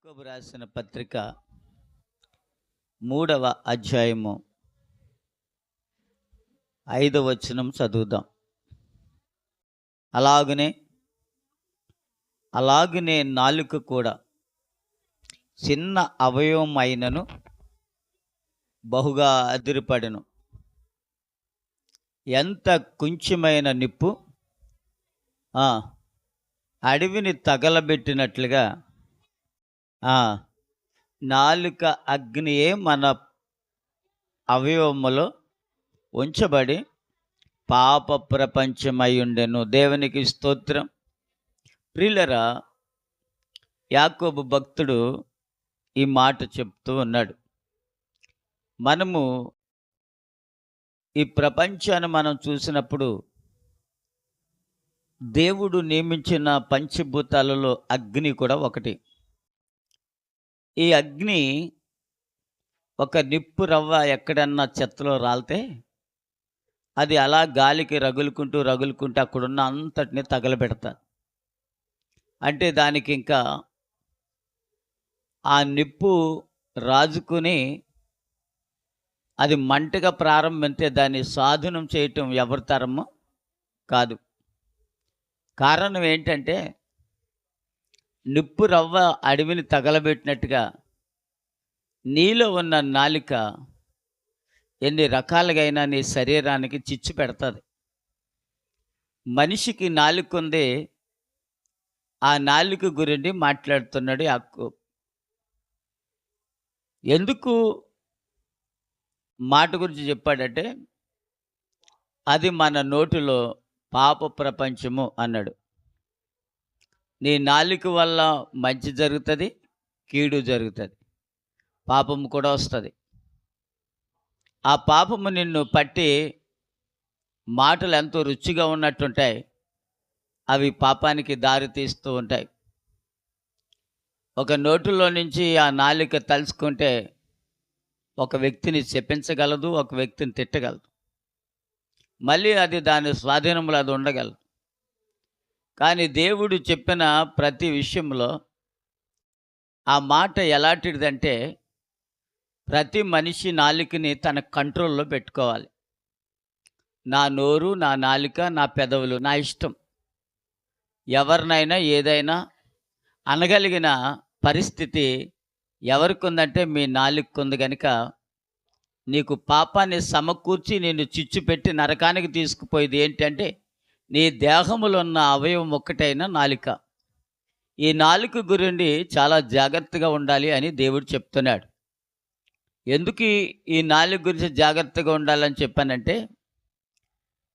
యాకోబు రాసిన పత్రిక 3వ అధ్యాయము 5వ వచనం చదువుదాం. అలాగనే నాలుక కూడా చిన్న అవయవం అయినను బహుగా అదిరిపడెను. ఎంత కొంచెమైన నిప్పు అడవిని తగలబెట్టినట్లుగా నాలుక అగ్నియే మన అవయవములో ఉంచబడి పాప ప్రపంచమై ఉండెను. దేవునికి స్తోత్రం. ప్రియులరా, యాకోబు భక్తుడు ఈ మాట చెప్తూ ఉన్నాడు. మనము ఈ ప్రపంచాన్ని మనం చూసినప్పుడు దేవుడు నియమించిన పంచభూతాలలో అగ్ని కూడా ఒకటి. ఈ అగ్ని ఒక నిప్పు రవ్వ ఎక్కడన్నా చెత్తలో రాలితే అది అలా గాలికి రగులుకుంటూ అక్కడున్న అంతటిని తగలబెడతారు. అంటే దానికి ఇంకా ఆ నిప్పు రాజుకుని అది మంటగా ప్రారంభించే దాన్ని సాధనం చేయటం ఎవరి తరమో కాదు. కారణం ఏంటంటే నిప్పు రవ్వ అడవిని తగలబెట్టినట్టుగా నీలో ఉన్న నాలిక ఎన్ని రకాలుగా అయినా నీ శరీరానికి చిచ్చు పెడుతుంది. మనిషికి నాలుక ఉంది. ఆ నాలుక గురించి మాట్లాడుతున్నాడు యాకోబు. ఎందుకు మాట గురించి చెప్పాడంటే అది మన నోటిలో పాప ప్రపంచము అన్నాడు. నీ నాలుక వల్ల మంచి జరుగుతుంది, కీడు జరుగుతుంది, పాపము కూడా వస్తుంది. ఆ పాపము నిన్ను పట్టి మాటలు ఎంతో రుచిగా ఉన్నట్టుంటాయి, అవి పాపానికి దారి తీస్తూ ఉంటాయి. ఒక నోటిలో నుంచి ఆ నాలుక తలుచుకుంటే ఒక వ్యక్తిని శపించగలదు, ఒక వ్యక్తిని తిట్టగలదు, మళ్ళీ అది దాని స్వాధీనంలో అది ఉండగలదు. కానీ దేవుడు చెప్పిన ప్రతి విషయంలో ఆ మాట ఎలాంటిదంటే ప్రతి మనిషి నాలుకని తన కంట్రోల్లో పెట్టుకోవాలి. నా నోరు, నా నాలుక, నా పెదవులు నా ఇష్టం. ఎవరినైనా ఏదైనా అనగలిగిన పరిస్థితి ఎవరికి ఉందంటే మీ నాలుకకు ఉంది. కనుక నీకు పాపాన్ని సమకూర్చి నిన్ను చిచ్చు పెట్టి నరకానికి తీసుకుపోయేది ఏంటంటే నీ దేహములో ఉన్న అవయవం ఒక్కటైన నాలుక. ఈ నాలుక గురించి చాలా జాగ్రత్తగా ఉండాలి అని దేవుడు చెప్తున్నాడు. ఎందుకు ఈ నాలుక గురించి జాగ్రత్తగా ఉండాలని చెప్పానంటే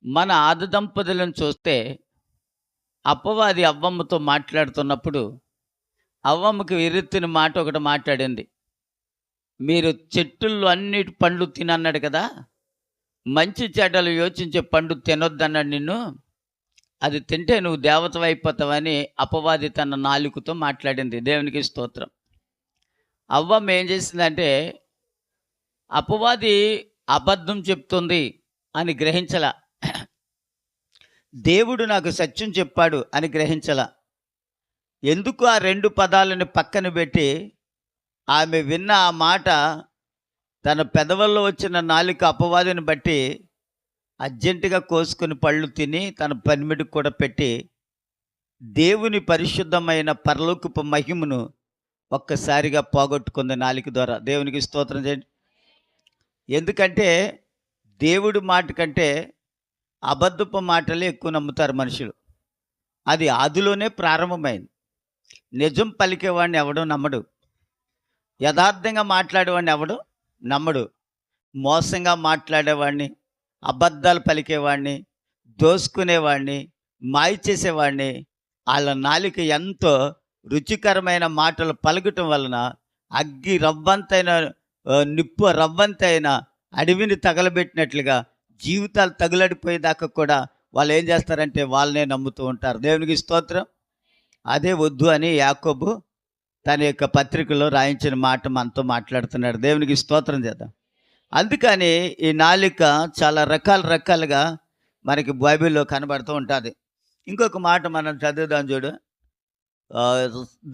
మన ఆది దంపతులను చూస్తే అపవాది అవ్వమ్మతో మాట్లాడుతున్నప్పుడు అవ్వమ్మకి విరుత్తిన మాట ఒకటి మాట్లాడింది. మీరు చెట్టుల్లో అన్నిటి పండ్లు తినన్నాడు కదా, మంచి చెడ్డలు యోచించే పండు తినొద్దన్నాడు నిన్ను, అది తింటే నువ్వు దేవతవైపోతావని అపవాది తన నాలుకతో మాట్లాడింది. దేవునికి స్తోత్రం. అవ్వమ్మ ఏం చేసిందంటే అపవాది అబద్ధం చెప్తుంది అని గ్రహించలా, దేవుడు నాకు సత్యం చెప్పాడు అని గ్రహించలా. ఎందుకు ఆ రెండు పదాలను పక్కన పెట్టి ఆమె విన్న ఆ మాట తన పెదవుల్లో వచ్చిన నాలుక అపవాదిని బట్టి అర్జెంటుగా కోసుకుని పళ్ళు తిని తన పనిమిడికి కూడా పెట్టి దేవుని పరిశుద్ధమైన పరలోకపు మహిమను ఒక్కసారిగా పోగొట్టుకుంది నాలుక ద్వారా. దేవునికి స్తోత్రం చేయండి. ఎందుకంటే దేవుడి మాట కంటే అబద్ధపు మాటలే ఎక్కువ నమ్ముతారు మనుషులు. అది ఆదిలోనే ప్రారంభమైంది. నిజం పలికేవాడిని ఎవడో నమ్మడు, యథార్థంగా మాట్లాడేవాడిని ఎవడు నమ్మడు. మోసంగా మాట్లాడేవాడిని, అబద్ధాలు పలికేవాడిని, దోసుకునేవాడిని, మాయ చేసేవాడిని వాళ్ళ నాలుక ఎంతో రుచికరమైన మాటలు పలకటం వలన అగ్గి రవ్వంతైన నిప్పు రవ్వంతైన అడవిని తగలబెట్టినట్లుగా జీవితాలు తగులడిపోయేదాకా కూడా వాళ్ళు ఏం చేస్తారంటే వాళ్ళనే నమ్ముతూ ఉంటారు. దేవునికి స్తోత్రం. అదే వద్దు అని యాకోబు తన యొక్క పత్రికలో రాయించిన మాట మనతో మాట్లాడుతున్నాడు. దేవునికి స్తోత్రం చేద్దాం. అందుకని ఈ నాలుక చాలా రకాలుగా మనకి బైబిల్లో కనబడుతూ ఉంటుంది. ఇంకొక మాట మనం చదువుదాం చూడు.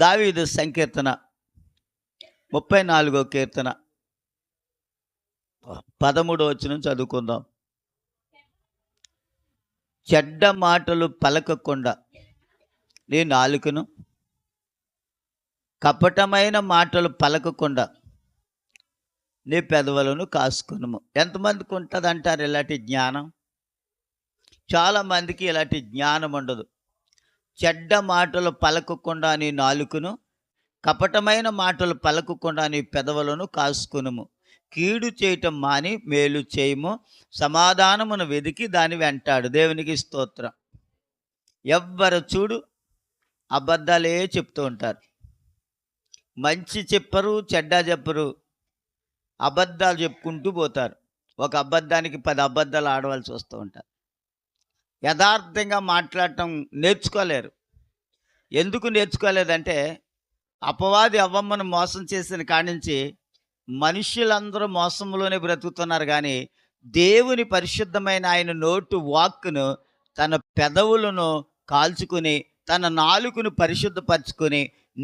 దావీదు సంకీర్తన 34 కీర్తన 13 వచనం చదువుకుందాం. చెడ్డ మాటలు పలకకుండా నీ నాలుకను, కపటమైన మాటలు పలకకుండా నీ పెదవులను కాసుకునుము. ఎంతమందికి ఉంటుంది అంటారు ఇలాంటి జ్ఞానం? చాలామందికి ఇలాంటి జ్ఞానం ఉండదు. చెడ్డ మాటలు పలకకుండా నీ నాలుకను, కపటమైన మాటలు పలకకుండా నీ పెదవులను కాసుకునుము. కీడు చేయటం మాని మేలు చేయము, సమాధానమును వెదికి దాని వెంటాడు. దేవునికి స్తోత్రం. ఎవ్వరు చూడు అబద్ధాలే చెప్తూ ఉంటారు. మంచి చెప్పరు, చెడ్డ చెప్పరు, అబద్ధాలు చెప్పుకుంటూ పోతారు. ఒక అబద్ధానికి 10 అబద్ధాలు ఆడవలసి వస్తూ ఉంటారు. యథార్థంగా మాట్లాడటం నేర్చుకోలేరు. ఎందుకు నేర్చుకోలేదంటే అపవాది అవ్వమ్మను మోసం చేసిన కాడి నుంచి మనుషులందరూ మోసంలోనే బ్రతుకుతున్నారు. కానీ దేవుని పరిశుద్ధమైన ఆయన నోటు వాక్కును, తన పెదవులను కాల్చుకుని, తన నాలుకను పరిశుద్ధపరచుకొని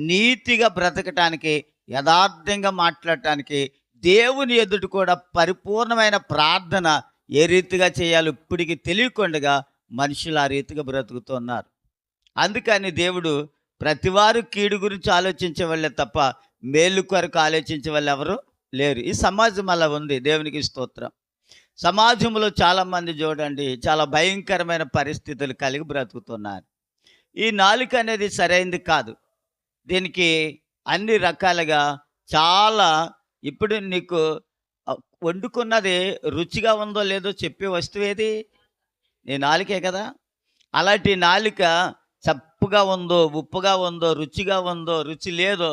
నీతిగా బ్రతకటానికి, యథార్థంగా మాట్లాడటానికి, దేవుని ఎదుట కూడా పరిపూర్ణమైన ప్రార్థన ఏ రీతిగా చేయాలో ఇప్పటికి తెలియకుండా మనుషులు ఆ రీతిగా బ్రతుకుతున్నారు. అందుకని దేవుడు ప్రతివారు కీడు గురించి ఆలోచించే వాళ్ళే తప్ప మేలు కొరకు ఆలోచించే వాళ్ళు ఎవరు లేరు. ఈ సమాజం అలా ఉంది. దేవునికి స్తోత్రం. సమాజంలో చాలామంది చూడండి, చాలా భయంకరమైన పరిస్థితులు కలిగి బ్రతుకుతున్నారు. ఈ నాలుక అనేది సరైనది కాదు. దీనికి అన్ని రకాలుగా చాలా, ఇప్పుడు నీకు వండుకున్నది రుచిగా ఉందో లేదో చెప్పే వస్తువు ఏది? నీ నాలుకే కదా. అలాంటి నాలుక చప్పుగా ఉందో, ఉప్పుగా ఉందో, రుచిగా ఉందో, రుచి లేదో,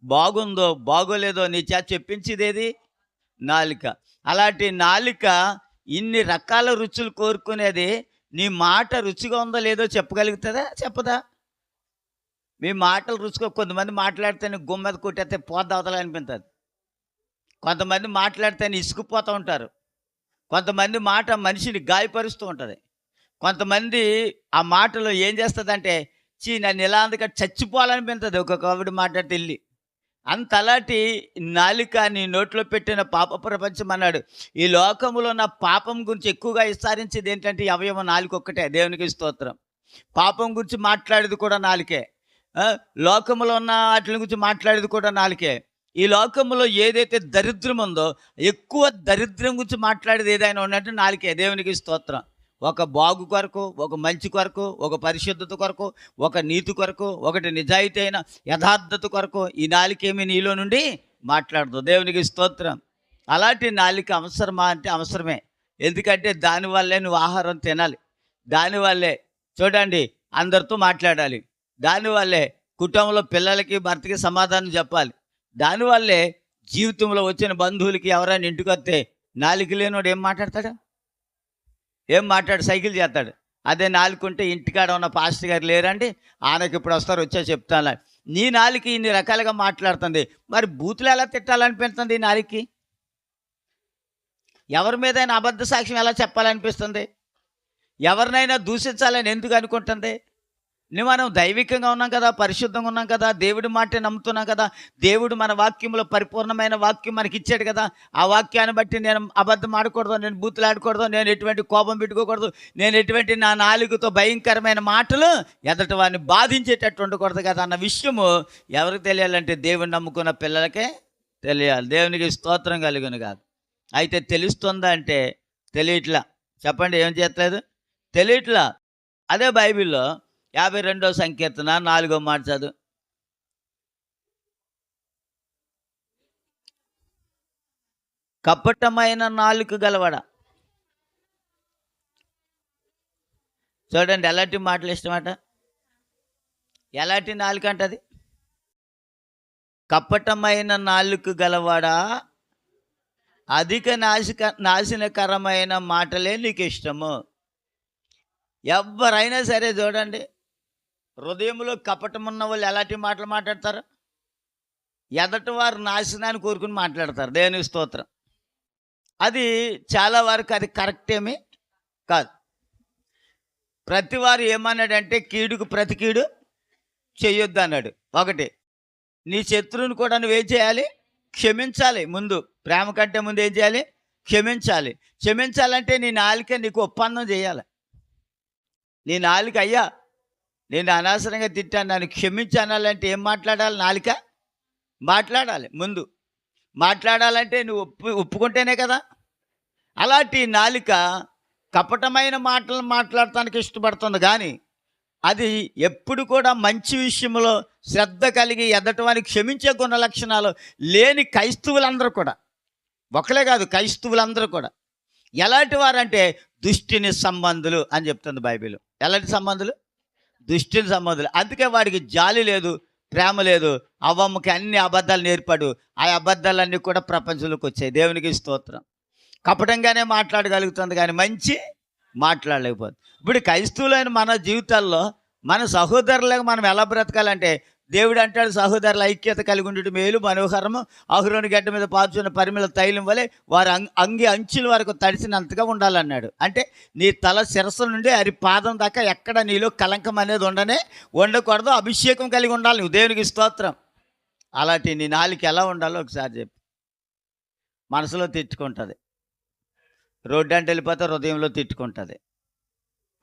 బాగుందో బాగోలేదో నీ చేత చెప్పించేదేది? నాలుక. అలాంటి నాలుక ఇన్ని రకాల రుచులు కోరుకునేది నీ మాట రుచిగా ఉందో లేదో చెప్పగలుగుతుందా? చెప్పదా? మీ మాటలు రుచిగా, కొంతమంది మాట్లాడితేనే గుమ్మెద కొట్టేస్తే పోద్ద అవతలనిపిస్తుంది. కొంతమంది మాట్లాడితేనే ఇసుకుపోతూ ఉంటారు. కొంతమంది మాట మనిషిని గాయపరుస్తూ ఉంటుంది. కొంతమంది ఆ మాటలో ఏం చేస్తుందంటే, నన్ను ఇలా అందుకని చచ్చిపోవాలనిపిస్తుంది ఒక్కొక్క ఆవిడ మాట్లాడితే వెళ్ళి. అంతలాంటి నాలుక నీ నోట్లో పెట్టిన పాప ప్రపంచం అన్నాడు. ఈ లోకములో నా పాపం గురించి ఎక్కువగా విస్తరించేది ఏంటంటే ఈ అవయవం నాలుక ఒక్కటే. దేవునికి స్తోత్రం. పాపం గురించి మాట్లాడేది కూడా నాలుకే. లోకములో ఉన్న వాటి గురించి మాట్లాడేది కూడా నాలుకే. ఈ లోకంలో ఏదైతే దరిద్రం ఉందో, ఎక్కువ దరిద్రం గురించి మాట్లాడేది ఏదైనా ఉన్నట్టు నాలుకే. దేవునికి స్తోత్రం. ఒక బాగు కొరకు, ఒక మంచి కొరకు, ఒక పరిశుద్ధత కొరకు, ఒక నీతి కొరకు, ఒకటి నిజాయితీ అయిన యథార్థత కొరకు ఈ నాలుకేమి నీలో నుండి మాట్లాడదు. దేవునికి స్తోత్రం. అలాంటి నాలుక అవసరమా అంటే అవసరమే. ఎందుకంటే దానివల్లే నువ్వు ఆహారం తినాలి. దానివల్లే చూడండి అందరితో మాట్లాడాలి. దానివల్లే కుటుంబంలో పిల్లలకి, భర్తకి సమాధానం చెప్పాలి. దానివల్లే జీవితంలో వచ్చిన బంధువులకి ఎవరైనా ఇంటికి వస్తే నాలుక లేనోడు ఏం మాట్లాడతాడు? ఏం మాట్లాడు? సైకిల్ చేస్తాడు. అదే నాలుగుంటే ఇంటికాడ ఉన్న పాస్టర్ గారు లేరండి, ఆయనకి ఇప్పుడు వస్తారు, వచ్చా చెప్తాను. నీ నాలుక ఇన్ని రకాలుగా మాట్లాడుతుంది. మరి బూతులు ఎలా తిట్టాలనిపిస్తుంది? ఈ నాలుగుకి ఎవరి మీదైనా అబద్ధ సాక్ష్యం ఎలా చెప్పాలనిపిస్తుంది? ఎవరినైనా దూషించాలని ఎందుకు అనుకుంటుంది? మనం దైవికంగా ఉన్నాం కదా, పరిశుద్ధంగా ఉన్నాం కదా, దేవుడి మాటే నమ్ముతున్నాం కదా, దేవుడు మన వాక్యంలో పరిపూర్ణమైన వాక్యం మనకి ఇచ్చాడు కదా. ఆ వాక్యాన్ని బట్టి నేను అబద్ధం ఆడకూడదు, నేను బూతులు ఆడకూడదు, నేను ఎటువంటి కోపం పెట్టుకోకూడదు, నేను ఎటువంటి నా నాలుగుతో భయంకరమైన మాటలు ఎదటి వారిని బాధించేటట్టు ఉండకూడదు కదా అన్న విషయము ఎవరికి తెలియాలంటే దేవుని నమ్ముకున్న పిల్లలకే తెలియాలి. దేవునికి స్తోత్రం కలుగును కాదు. అయితే తెలుస్తుందా అంటే తెలియట్లా. చెప్పండి, ఏం చేయట్లేదు? తెలియట్లా. అదే బైబిల్లో 52వ సంకీర్తన 4వ మాట చదువు. కపటమైన నాలుక గలవాడా. చూడండి ఎలాంటి మాటలు ఇష్టమాట. ఎలాంటి నాలుక అంటది? కపటమైన నాలుక గలవాడా, అధిక నాశనకరమైన మాటలే నీకు ఇష్టము. ఎవరైనా సరే చూడండి, హృదయంలో కపటం ఉన్న వాళ్ళు ఎలాంటి మాటలు మాట్లాడతారు? ఎదటి వారు నాశనాన్ని కోరుకుని మాట్లాడతారు. దేవుని స్తోత్రం. అది చాలా వరకు అది కరెక్ట్ ఏమీ కాదు. ప్రతివారు ఏమన్నాడంటే కీడుకు ప్రతి కీడు చేయొద్దు అన్నాడు. ఒకటి, నీ శత్రువుని కూడా నువ్వేం చేయాలి? క్షమించాలి. ముందు ప్రేమ కంటే ముందు ఏం చేయాలి? క్షమించాలి. క్షమించాలంటే నీ నాలుక నీకు ఒప్పందం చేయాలి. నీ నాలుక, అయ్యా నేను అనవసరంగా తిట్టాను, నన్ను క్షమించానాలంటే ఏం మాట్లాడాలి? నాలుక మాట్లాడాలి. ముందు మాట్లాడాలంటే నువ్వు ఒప్పుకుంటేనే కదా. అలాంటి నాలుక కపటమైన మాటలు మాట్లాడటానికి ఇష్టపడుతుంది, కానీ అది ఎప్పుడు కూడా మంచి విషయంలో శ్రద్ధ కలిగి ఎదటవానికి క్షమించే గుణ లక్షణాలు లేని క్రైస్తవులందరూ కూడా, ఒకలే కాదు క్రైస్తవులందరూ కూడా ఎలాంటి వారంటే దుష్టిని సంబంధులు అని చెప్తుంది బైబిల్. ఎలాంటి సంబంధులు? దుష్టిని సంబంధులు. అందుకే వాడికి జాలి లేదు, ప్రేమ లేదు. అవ్వమ్మకి అన్ని అబద్ధాలు నేర్పాడు. ఆ అబద్ధాలన్నీ కూడా ప్రపంచంలోకి వచ్చాయి. దేవునికి స్తోత్రం. కపటంగానే మాట్లాడగలుగుతుంది, కానీ మంచి మాట్లాడలేకపోతుంది. ఇప్పుడు క్రైస్తవులైన మన జీవితాల్లో మన సహోదరులకు మనం ఎలా బ్రతకాలంటే, దేవుడు అంటాడు సహోదరుల ఐక్యత కలిగి ఉండటం మేలు మనోహరము, అహరోను గడ్డ మీద పాల్చున్న పరిమళ తైలం వలె వారి అంగి అంచుల వరకు తడిసినంతగా ఉండాలన్నాడు. అంటే నీ తల శిరస్సు నుండి అరి పాదం దాకా ఎక్కడ నీలో కలంకం అనేది ఉండకూడదు. అభిషేకం కలిగి ఉండాలి నువ్వు. దేవునికి స్తోత్రం. అలాంటి నీ నాలుక ఎలా ఉండాలో ఒకసారి చెప్పు. మనసులో తిట్టుకుంటుంది, రోడ్డు అంటే వెళ్ళిపోతే హృదయంలో తిట్టుకుంటుంది.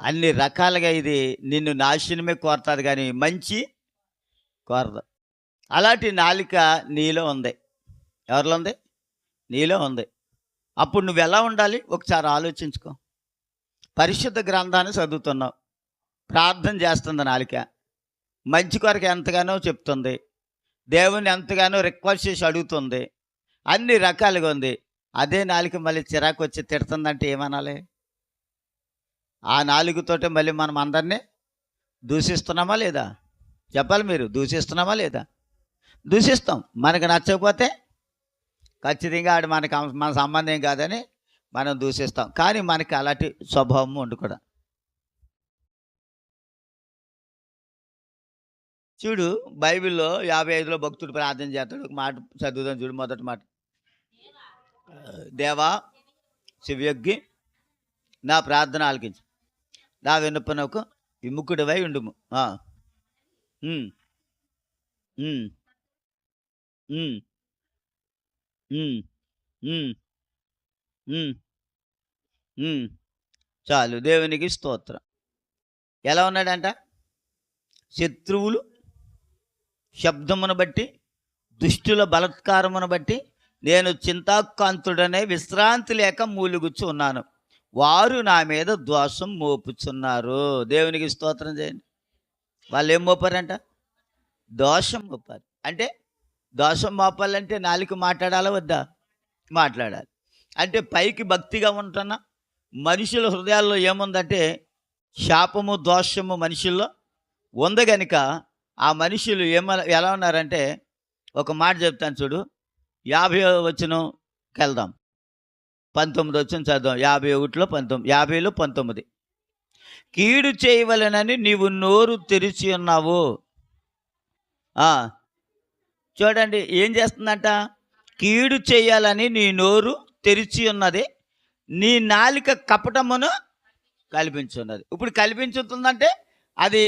అన్ని రకాలుగా ఇది నిన్ను నాశనమే కోరుతుంది, కానీ మంచి కోరదు. అలాంటి నాలుక నీలో ఉంది. ఎవరిలో ఉంది? నీలో ఉంది. అప్పుడు నువ్వు ఎలా ఉండాలి ఒకసారి ఆలోచించుకో. పరిశుద్ధ గ్రంథాన్ని చదువుతున్నావు, ప్రార్థన చేస్తుంది నాలుక, మంచి కొరకు ఎంతగానో చెప్తుంది, దేవుని ఎంతగానో రిక్వెస్ట్ చేసి అడుగుతుంది, అన్ని రకాలుగా ఉంది. అదే నాలుక మళ్ళీ చిరాకు వచ్చి తిడుతుందంటే ఏమనాలి? ఆ నాలుగుతోటే మళ్ళీ మనం అందరినీ దూషిస్తున్నామా లేదా? చెప్పాలి మీరు. దూషిస్తున్నామా లేదా? దూషిస్తాం. మనకు నచ్చకపోతే ఖచ్చితంగా ఆడు మన సంబంధం కాదని మనం దూషిస్తాం. కానీ మనకి అలాంటి స్వభావం ఉండకూడదు. చూడు, బైబిల్లో 55లో భక్తుడు ప్రార్థన చేస్తాడు. ఒక మాట చదువుదాం చూడు. మొదటి మాట, దేవా శివయొగ్గి నా ప్రార్థన ఆలకించు, నా విన్నపనకు విముఖుడివై ఉండుము. చాలు. దేవునికి స్తోత్రం. ఎలా ఉన్నాడంట? శత్రువులు శబ్దమును బట్టి, దుష్టుల బలత్కారమును బట్టి నేను చింతాకాంతుడనే విశ్రాంతి లేక మూలుగుచ్చు ఉన్నాను. వారు నా మీద దోషం మోపుచున్నారు. దేవునికి స్తోత్రం చేయండి. వాళ్ళు ఏం మోపారంట? దోషం మోపారు. అంటే దోషం మోపాలంటే నాలుక మాట్లాడాలా వద్దా? మాట్లాడాలి. అంటే పైకి భక్తిగా ఉంటున్న మనుషుల హృదయాల్లో ఏముందంటే శాపము దోషము మనుషుల్లో ఉంది. కనుక ఆ మనుషులు ఎలా ఉన్నారంటే, ఒక మాట చెప్తాను చూడు. 50వ వచనంకి వెళ్దాం. 19 వచనం చదువు. 51లో 19, 50లో 19. కీడు చేయవలెనని నీవు నోరు తెరిచి ఉన్నావు. చూడండి ఏం చేస్తుందంట? కీడు చేయాలని నీ నోరు తెరిచి ఉన్నది, నీ నాలిక కపటమును కల్పించున్నది. ఇప్పుడు కల్పించుతుందంటే అది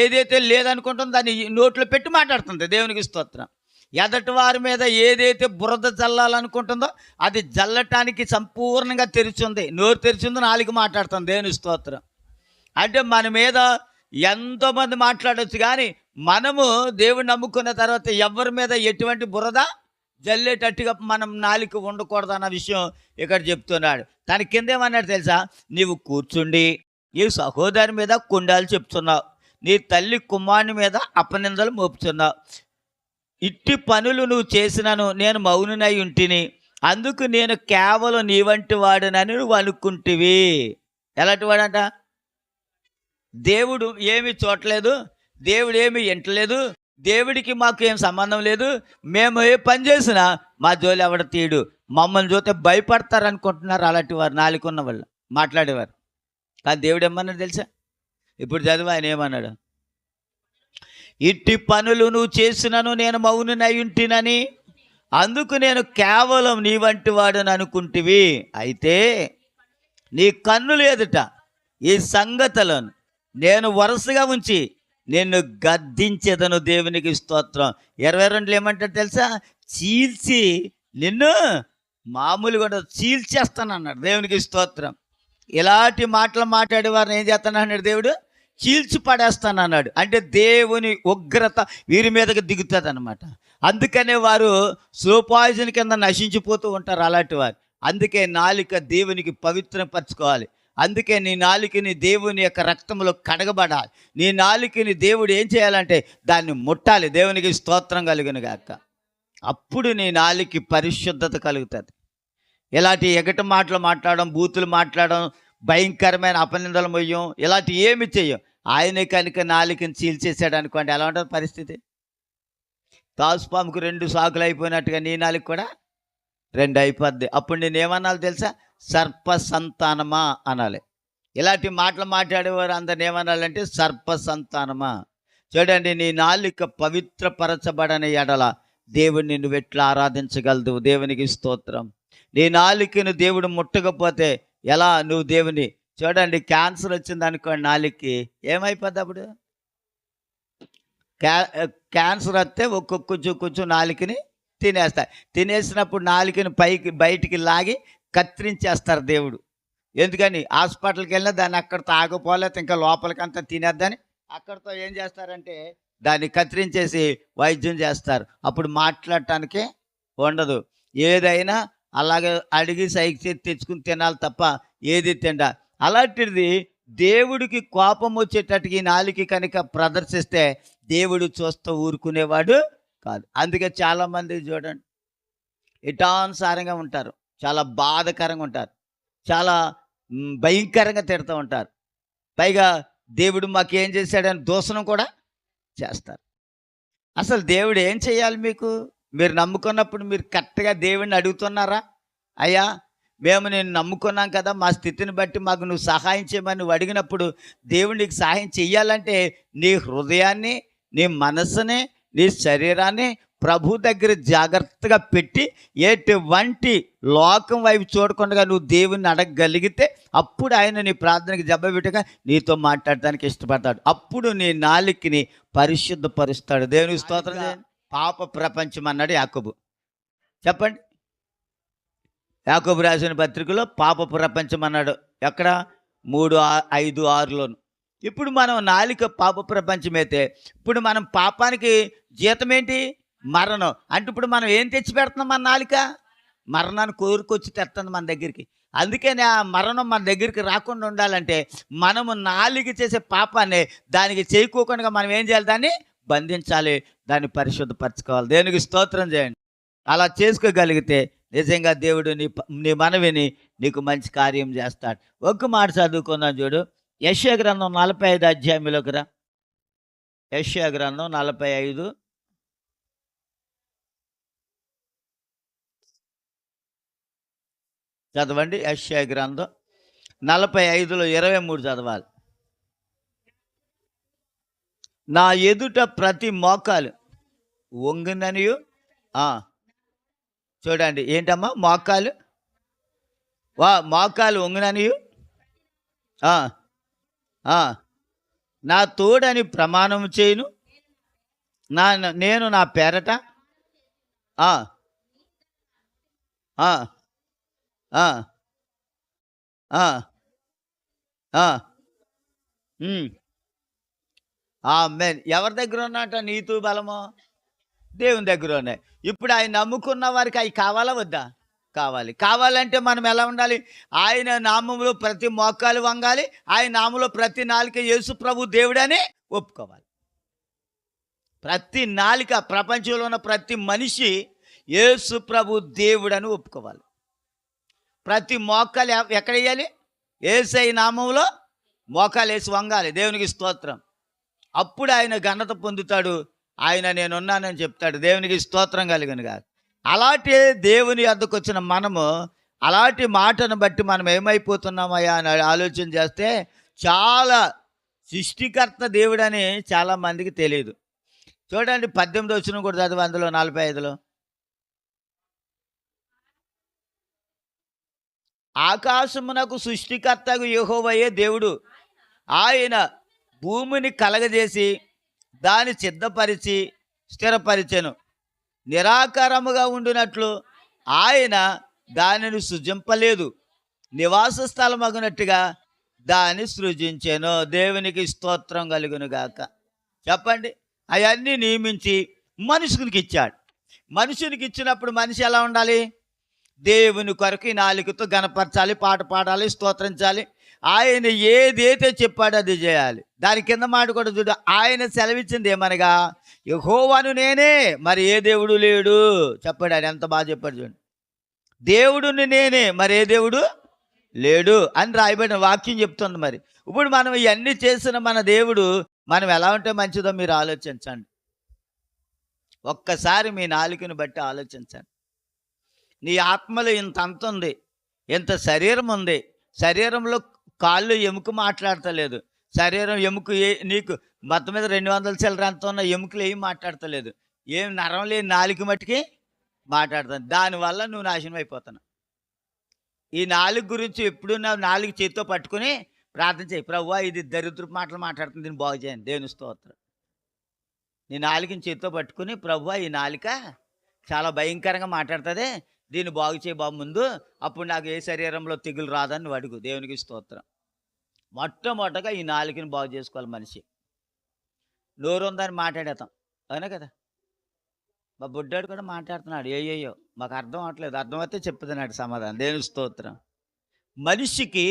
ఏదైతే లేదనుకుంటుందో దాన్ని నోట్లో పెట్టి మాట్లాడుతుంది. దేవునికి స్తోత్రం. ఎదటి వారి మీద ఏదైతే బురద జల్లాలనుకుంటుందో అది జల్లటానికి సంపూర్ణంగా తెరిచింది. నోరు తెరిచిందో నాలుగు మాట్లాడుతుంది. దేవుని స్తోత్రం. అంటే మన మీద ఎంతోమంది మాట్లాడవచ్చు, కానీ మనము దేవుని నమ్ముకున్న తర్వాత ఎవరి మీద ఎటువంటి బురద జల్లేటట్టుగా మనం నాలుక ఉండకూడదు అన్న విషయం ఇక్కడ చెప్తున్నాడు. తన కిందేమన్నాడు తెలుసా? నీవు కూర్చుండి నీ సహోదరి మీద కుండాలు చెప్తున్నావు, నీ తల్లి కుమారుని మీద అపనిందలు మోపుతున్నావు. ఇట్టి పనులు నువ్వు చేసినను నేను మౌనునై ఉంటిని, అందుకు నేను కేవలం నీ వంటి వాడునని నువ్వు అనుకుంటివి. ఎలాంటి వాడంట? దేవుడు ఏమి చూడలేదు, దేవుడు ఏమి వింటలేదు, దేవుడికి మాకు ఏం సంబంధం లేదు, మేము ఏ పని చేసినా మా జోలి ఎవడ తీయడు, మమ్మల్ని చూస్తే భయపడతారు అనుకుంటున్నారు అలాంటి వారు, నాలుగున్న వాళ్ళు మాట్లాడేవారు. కానీ దేవుడు ఏమన్నాడు తెలుసా? ఇప్పుడు చదువు, ఆయన ఏమన్నాడు? ఇట్టి పనులు నువ్వు చేసినను నేను మౌనునై ఉంటినని, అందుకు నేను కేవలం నీ వంటి వాడని అనుకుంటివి. అయితే నీ కన్నులు ఎదుట ఈ సంగతులను నేను వరుసగా ఉంచి నిన్ను గద్దించేదను. దేవునికి స్తోత్రం. 22లో ఏమంటాడు తెలుసా? చీల్చి నిన్ను మామూలుగా ఉండదు, చీల్చేస్తానన్నాడు. దేవునికి స్తోత్రం. ఇలాంటి మాటలు మాట్లాడే వారిని ఏం చేస్తానన్నాడు దేవుడు? చీల్చి పడేస్తానన్నాడు. అంటే దేవుని ఉగ్రత వీరి మీదకి దిగుతుంది అనమాట. అందుకనే వారు స్లో పాయిజన్ కింద నశించిపోతూ ఉంటారు అలాంటి వారు. అందుకే నాలుక దేవునికి పవిత్రపరచుకోవాలి. అందుకే నీ నాలుకని దేవుని యొక్క రక్తంలో కడగబడాలి. నీ నాలుకని దేవుడు ఏం చేయాలంటే దాన్ని ముట్టాలి. దేవునికి స్తోత్రం కలుగును గాక. అప్పుడు నీ నాలుకకి పరిశుద్ధత కలుగుతుంది. ఇలాంటి ఎగటి మాటలు మాట్లాడడం, బూతులు మాట్లాడడం, భయంకరమైన అపనిందలు మొయ్యం, ఇలాంటి ఏమి చెయ్యం. ఆయన కనుక నాలుకని చీల్చేసాడు అనుకోండి, ఎలా ఉంటుంది పరిస్థితి? తాసుపాముకు 2 సాకులు అయిపోయినట్టుగా నీ నాలుక కూడా 2 అయిపోద్ది. అప్పుడు నేనేమనాలి తెలుసా? సర్ప సంతానమా అనాలి. ఇలాంటి మాటలు మాట్లాడేవారు అందరిని ఏమనాలంటే సర్ప సంతానమా. చూడండి, నీ నాలుక పవిత్రపరచబడని ఎడల దేవుడిని నువ్వు ఎట్లా ఆరాధించగలదు? దేవునికి స్తోత్రం. నీ నాలుకను దేవుడు ముట్టకపోతే ఎలా నువ్వు దేవుని? చూడండి, క్యాన్సర్ వచ్చింది అనుకోండి, నాలుగుకి ఏమైపోద్ది అప్పుడు? క్యాన్సర్ వస్తే కొంచెం కొంచెం నాలుకని తినేస్తాయి. తినేసినప్పుడు నాలుకని బయటికి లాగి కత్తిరించేస్తారు దేవుడు. ఎందుకని? హాస్పిటల్కి వెళ్ళినా దాన్ని అక్కడితో ఆగిపోలేదు, ఇంకా లోపలికంతా తినేద్దని అక్కడితో ఏం చేస్తారంటే దాన్ని కత్తిరించేసి వైద్యం చేస్తారు. అప్పుడు మాట్లాడటానికే ఉండదు. ఏదైనా అలాగే అడిగి సైకి చేసి తెచ్చుకుని తినాలి తప్ప ఏది తిండా. అలాంటిది దేవుడికి కోపం వచ్చేటట్టుగా ఈ నాలుక కనుక ప్రదర్శిస్తే దేవుడు చూస్తూ ఊరుకునేవాడు కాదు. అందుకే చాలామంది చూడండి ఇటానుసారంగా ఉంటారు, చాలా బాధకరంగా ఉంటారు, చాలా భయంకరంగా తిడుతూ ఉంటారు. పైగా దేవుడు మాకేం చేశాడని దూషణం కూడా చేస్తారు. అసలు దేవుడు ఏం చేయాలి మీకు? మీరు నమ్ముకున్నప్పుడు మీరు కరెక్ట్గా దేవుడిని అడుగుతున్నారా? అయ్యా, మేము నేను నమ్ముకున్నాం కదా, మా స్థితిని బట్టి మాకు నువ్వు సహాయం చేయమని నువ్వు అడిగినప్పుడు దేవుడు నీకు సహాయం చెయ్యాలంటే నీ హృదయాన్ని, నీ మనస్సుని, నీ శరీరాన్ని ప్రభు దగ్గర జాగ్రత్తగా పెట్టి ఎటువంటి లోకం వైపు చూడకుండా నువ్వు దేవుణ్ణి అడగగలిగితే అప్పుడు ఆయన నీ ప్రార్థనకి జవాబుగా నీతో మాట్లాడటానికి ఇష్టపడతాడు. అప్పుడు నీ నాలుకని పరిశుద్ధపరుస్తాడు. దేవునికి స్తోత్రం. పాప ప్రపంచం అన్నాడు యాకోబు. చెప్పండి, యాకోబు రాసిన పత్రికలో పాప ప్రపంచం అన్నాడు. ఎక్కడ? 3:5-6లోను. ఇప్పుడు మనం నాలుక పాప ప్రపంచం అయితే ఇప్పుడు మనం పాపానికి జీతం ఏంటి? మరణం. అంటే ఇప్పుడు మనం ఏం తెచ్చి పెడుతున్నాం? మన నాలుక మరణాన్ని కోరుకొచ్చి తెస్తుంది మన దగ్గరికి. అందుకని ఆ మరణం మన దగ్గరికి రాకుండా ఉండాలంటే మనము నాలుక చేసే పాపాన్ని దానికి చేయకోకుండా మనం ఏం చేయాలి? దాన్ని బంధించాలి, దాన్ని పరిశుద్ధపరచుకోవాలి. దేవునికి స్తోత్రం చేయండి. అలా చేసుకోగలిగితే నిజంగా దేవుడు నీ మనవిని నీకు మంచి కార్యం చేస్తాడు. ఒక్క మాట చదువుకుందాం చూడు. యెషయా గ్రంథం 45 అధ్యాయంలోకి రా. యెషయా గ్రంథం 45 చదవండి. యెషయా గ్రంథం 45లో 23 చదవాలి. నా ఎదుట ప్రతి మోకాలు వంగుననియు. చూడండి, ఏంటమ్మా మోకాలు? మోకాలు వంగుననియు నా తోడని ప్రమాణం చేయను. నేను నా పేరట ఆమేన్. ఎవరి దగ్గర ఉన్నట నీతు బలము? దేవుని దగ్గర ఉన్నాయి. ఇప్పుడు ఆయన నమ్ముకున్న వారికి అవి కావాలా వద్దా? కావాలి. కావాలంటే మనం ఎలా ఉండాలి? ఆయన నామములో ప్రతి మోకాలు వంగాలి, ఆయన నామంలో ప్రతి నాలుక యేసు ప్రభు దేవుడని ఒప్పుకోవాలి. ప్రతి నాలుక, ప్రపంచంలో ఉన్న ప్రతి మనిషి యేసు ప్రభు దేవుడని ఒప్పుకోవాలి. ప్రతి మోకాలు ఎక్కడ వేయాలి? యేసయ్య నామంలో మోకాలు వేసి వంగాలి. దేవునికి స్తోత్రం. అప్పుడు ఆయన ఘనత పొందుతాడు. ఆయన నేనున్నానని చెప్తాడు. దేవునికి స్తోత్రం కలిగిన కాదు. అలాంటి దేవుని వద్దకు వచ్చిన మనము అలాంటి మాటను బట్టి మనం ఏమైపోతున్నామయ్యా అని ఆలోచన చేస్తే చాలా సృష్టికర్త దేవుడని చాలామందికి తెలియదు. చూడండి, 18 వచనం కూడా చదివి అందులో 45లో. ఆకాశమునకు సృష్టికర్తకు యెహోవాయే దేవుడు. ఆయన భూమిని కలగజేసి దాన్ని సిద్ధపరిచి స్థిరపరిచెను. నిరాకారముగా ఉండినట్లు ఆయన దానిని సృజింపలేదు, నివాస స్థలమగునట్టుగా దాన్ని సృజించెను. దేవునికి స్తోత్రం కలుగును గాక. చెప్పండి. అవన్నీ నియమించి మనుషునికి ఇచ్చాడు. మనుషునికి ఇచ్చినప్పుడు మనిషి ఎలా ఉండాలి? దేవుని కొరకు ఈ నాలుకతో గణపరచాలి, పాట పాడాలి, స్తోత్రించాలి. ఆయన ఏదైతే చెప్పాడో అది చేయాలి. దాని కింద మాట కూడా చూడు, ఆయన సెలవిచ్చింది ఏమనగా, యెహోవాను నేనే, మరి ఏ దేవుడు లేడు. చెప్పాడు. ఆయన ఎంత బాగా చెప్పాడు చూడండి. దేవుడుని నేనే, మరి ఏ దేవుడు లేడు అని రాయబడిన వాక్యం చెప్తుంది. మరి ఇప్పుడు మనం ఇవన్నీ చేసిన మన దేవుడు మనం ఎలా ఉంటే మంచిదో మీరు ఆలోచించండి. ఒక్కసారి మీ నాలుకను బట్టి ఆలోచించండి. నీ ఆత్మలో ఇంత అంత ఉంది, ఇంత శరీరం ఉంది. శరీరంలో కాళ్ళు ఎముక మాట్లాడతలేదు. శరీరం ఎముక నీకు మొత్తం మీద 200 చిల్లర ఎంత ఉన్న ఎముకలు ఏం మాట్లాడతలేదు. ఏం నరం లేని నాలుక మట్టుకి మాట్లాడుతాను. దానివల్ల నువ్వు నాశనం అయిపోతున్నావు. ఈ నాలుగు గురించి ఎప్పుడు నాలుగు చేతితో పట్టుకుని ప్రార్థన చేయి. ప్రభువా, ఇది దరిద్రపు మాటలు మాట్లాడుతుంది, దీన్ని బాగు చేయండి. దేవుని స్తోత్రం. నీ నాలుకని చేతితో పట్టుకుని, ప్రభువా ఈ నాలుక చాలా భయంకరంగా మాట్లాడుతుంది, దీన్ని బాగు చేయి బాబు ముందు, అప్పుడు నాకు ఏ శరీరంలో తెగులు రాదని నువ్వు అడుగు. దేవునికి స్తోత్రం. మొట్టమొదటగా ఈ నాలుకని బాగు చేసుకోవాలి మనిషి. నోరు ఉందని మాట్లాడేతాం, అవునా కదా? మా బుడ్డాడు కూడా మాట్లాడుతున్నాడు ఏయ్యో, మాకు అర్థం అవట్లేదు, అర్థమైతే చెప్పుతున్నాడు సమాధానం. దేవుని స్తోత్రం. మనిషికి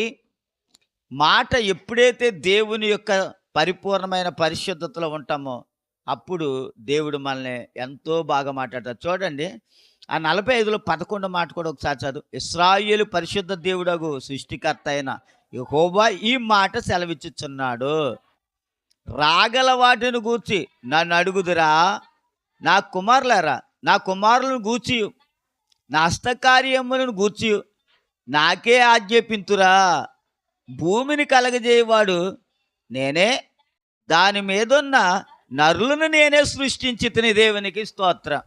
మాట ఎప్పుడైతే దేవుని యొక్క పరిపూర్ణమైన పరిశుద్ధతలో ఉంటామో అప్పుడు దేవుడు మనల్ని ఎంతో బాగా మాట్లాడతాడు. చూడండి, ఆ 45లో 11 మాట కూడా ఒకసారి చదువు. ఇశ్రాయేలు పరిశుద్ధ దేవుడగు సృష్టికర్త అయిన యెహోవా ఈ మాట సెలవిచ్చుచున్నాడు, రాగల వాటిని గూర్చి నన్ను అడుగుదురా, నా కుమారులారా, నా కుమారులను గూర్చి, నా హస్తకార్యములను గూర్చి నాకే ఆజ్ఞాపింతురా. భూమిని కలగజేయవాడు నేనే, దాని మీదున్న నరులను నేనే సృష్టించి తిని. దేవునికి స్తోత్రం.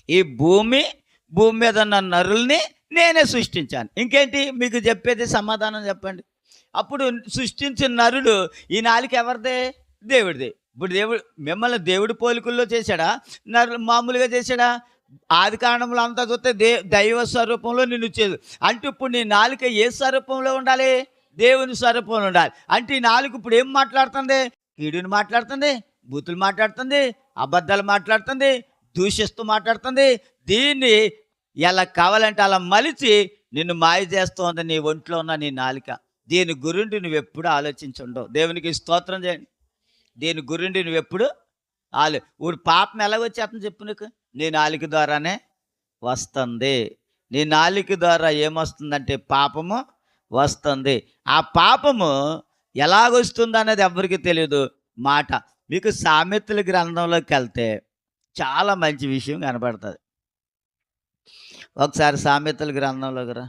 ఈ భూమి మీద ఉన్న నరుల్ని నేనే సృష్టించాను. ఇంకేంటి మీకు చెప్పేది? సమాధానం చెప్పండి. అప్పుడు సృష్టించిన నరుడు, ఈ నాలుక ఎవరిదే? దేవుడిదే. ఇప్పుడు దేవుడు మిమ్మల్ని దేవుడి పోలికల్లో చేశాడా, నరులు మామూలుగా చేశాడా? ఆది కారణంలో అంతా చూస్తే దైవ స్వరూపంలో నిన్ను చేదు అంటే ఇప్పుడు నీ నాలుక ఏ స్వరూపంలో ఉండాలి? దేవుని స్వరూపంలో ఉండాలి. అంటే ఈ నాలుక ఇప్పుడు ఏం మాట్లాడుతుంది? కీడుని మాట్లాడుతుంది, బూతులు మాట్లాడుతుంది, అబద్ధాలు మాట్లాడుతుంది, దూషిస్తూ మాట్లాడుతుంది. దీన్ని ఎలా కావాలంటే అలా మలిచి నిన్ను మాయ చేస్తోంది నీ ఒంట్లో ఉన్న నీ నాలుక. దీని గురించి నువ్వు ఎప్పుడు ఆలోచించుండవు. దేవునికి స్తోత్రం చేయండి. దీని గురించి నువ్వు ఎప్పుడు ఇప్పుడు పాపం ఎలాగొచ్చేస్తుంది చెప్పు నీకు? నీ నాలుక ద్వారానే వస్తుంది. నీ నాలుక ద్వారా ఏమొస్తుందంటే పాపము వస్తుంది. ఆ పాపము ఎలాగొస్తుంది అనేది ఎవరికి తెలియదు. మాట మీకు సామెతల గ్రంథంలోకి వెళ్తే చాలా మంచి విషయం కనబడుతుంది. ఒకసారి సామెతల గ్రంథంలోకి రా.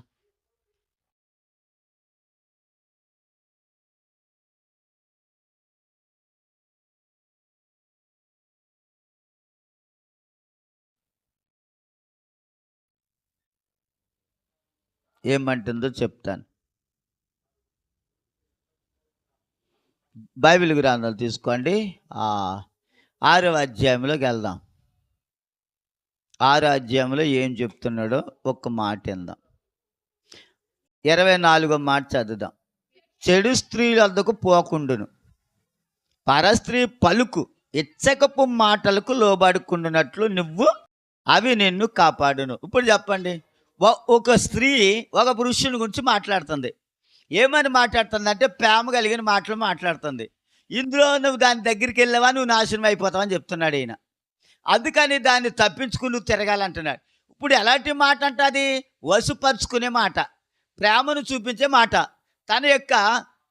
ఏమంటుందో చెప్తాను. బైబిల్ గ్రంథాలు తీసుకోండి. 6వ అధ్యాయంలోకి వెళ్దాం. 6వ అధ్యాయంలో ఏం చెప్తున్నాడో ఒక్క మాట విందాం. 24వ మాట చదువుదాం. చెడు స్త్రీల వద్దకు పోకుండును, పరస్త్రీ పలుకు ఇచ్చకపు మాటలకు లోబడుకుంటున్నట్లు నువ్వు అవి నిన్ను కాపాడును. ఇప్పుడు చెప్పండి, ఒక స్త్రీ ఒక పురుషుని గురించి మాట్లాడుతుంది. ఏమని మాట్లాడుతుంది అంటే ప్రేమ కలిగిన మాటలు మాట్లాడుతుంది. ఇందులో నువ్వు దాని దగ్గరికి వెళ్ళావా నువ్వు నాశనం అయిపోతావు అని చెప్తున్నాడు ఈయన. అందుకని దాన్ని తప్పించుకుని నువ్వు తిరగాలంటున్నాడు. ఇప్పుడు ఎలాంటి మాట అంటే అది వశపరుచుకునే మాట, ప్రేమను చూపించే మాట. తన యొక్క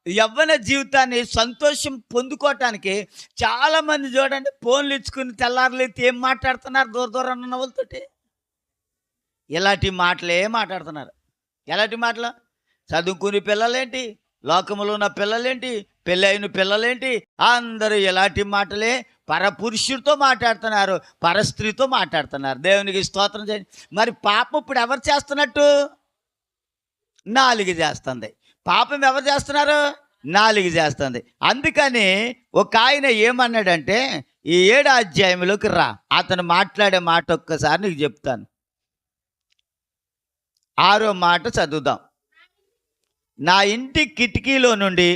యవ్వన జీవితాన్ని సంతోషం పొందుకోవటానికి చాలామంది చూడండి ఫోన్లు ఇచ్చుకుని తెల్లారులైతే ఏం మాట్లాడుతున్నారు దూర దూరం ఉన్న వాళ్ళతోటి. ఇలాంటి మాటలే మాట్లాడుతున్నారు. ఎలాంటి మాటలు? చదువుకునే పిల్లలేంటి, లోకంలో ఉన్న పిల్లలేంటి, పెళ్ళి అయిన పిల్లలేంటి, అందరూ ఎలాంటి మాటలే పరపురుషుడితో మాట్లాడుతున్నారు, పరస్త్రీతో మాట్లాడుతున్నారు. దేవునికి స్తోత్రం చేయండి. మరి పాపం ఇప్పుడు ఎవరు చేస్తున్నట్టు? నాలుగు చేస్తుంది. పాపం ఎవరు చేస్తున్నారు? నాలుగు చేస్తుంది. అందుకని ఒక ఆయన ఏమన్నాడంటే, ఈ 7వ అధ్యాయంలోకి రా. అతను మాట్లాడే మాట ఒక్కసారి నీకు చెప్తాను. 6వ మాట చదువుదాం. నా ఇంటి కిటికీలో నుండి,